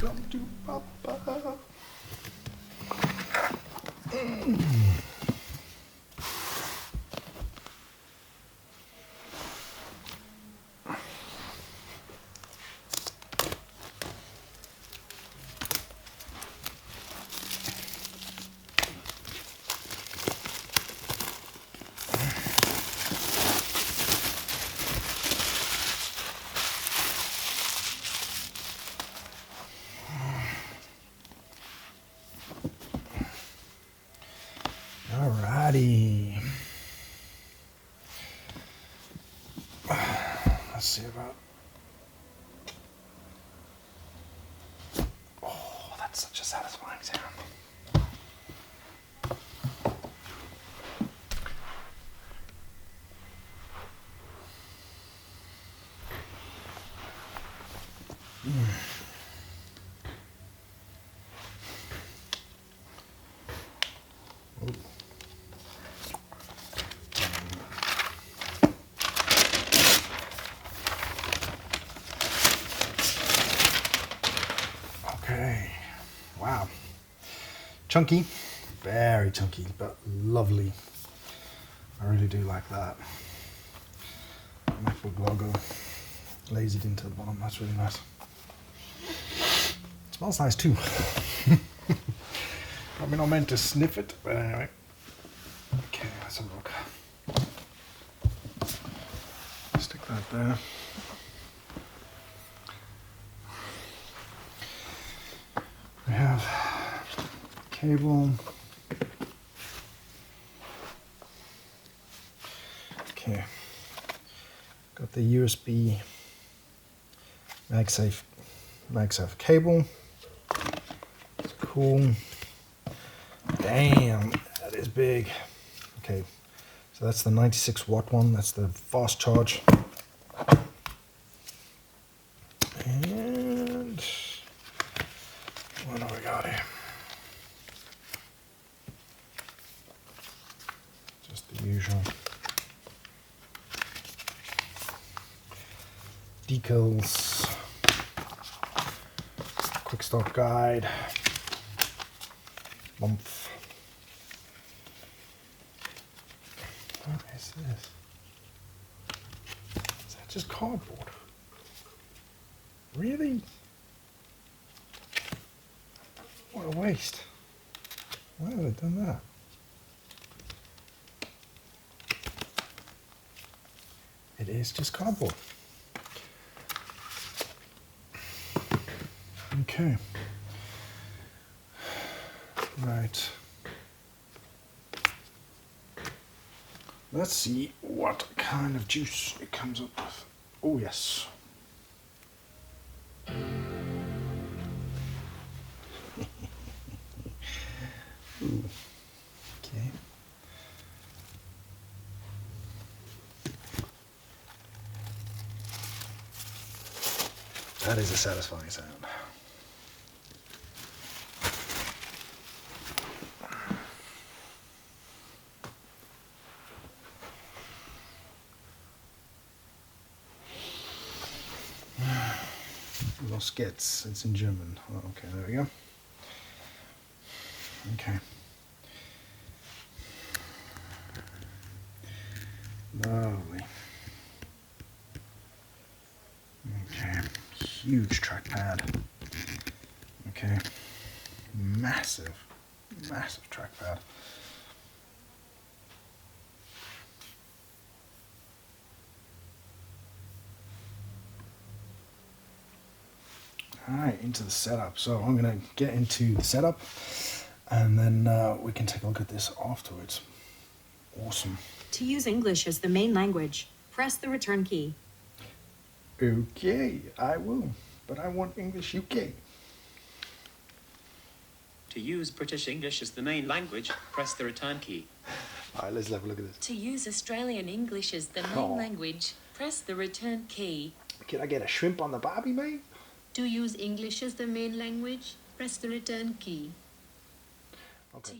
Come to Papa. Alrighty. Let's see about. Oh, that's such a satisfying sound. Okay, wow. Chunky, very chunky, but lovely. I really do like that. Macbook logo lasered into the bottom, that's really nice. It smells nice too. Probably not meant to sniff it, but anyway. Okay, let's have a look. Stick that there. We have cable. Okay, got the USB MagSafe cable. It's cool. Damn, that is big. Okay, so that's the 96 watt one. That's the fast charge. And what do we got here? Just the usual decals, quick start guide, month. What is this? Is that just cardboard? Really? What a waste. Why have they done that? It is just cardboard. Okay. Right. Let's see what kind of juice it comes up with. Oh yes. Ooh. Okay. That is a satisfying sound. Los geht's, it's in German. Oh, okay, there we go. Okay. Lovely. Okay, huge trackpad. Okay, massive trackpad. Alright, into the setup. So I'm going to get into the setup and then we can take a look at this afterwards. Awesome. To use English as the main language, press the return key. Okay, I will, but I want English UK. To use British English as the main language, press the return key. Alright, let's have a look at this. To use Australian English as the main language, press the return key. Can I get a shrimp on the barbie, mate? To use English as the main language, press the return key. Okay.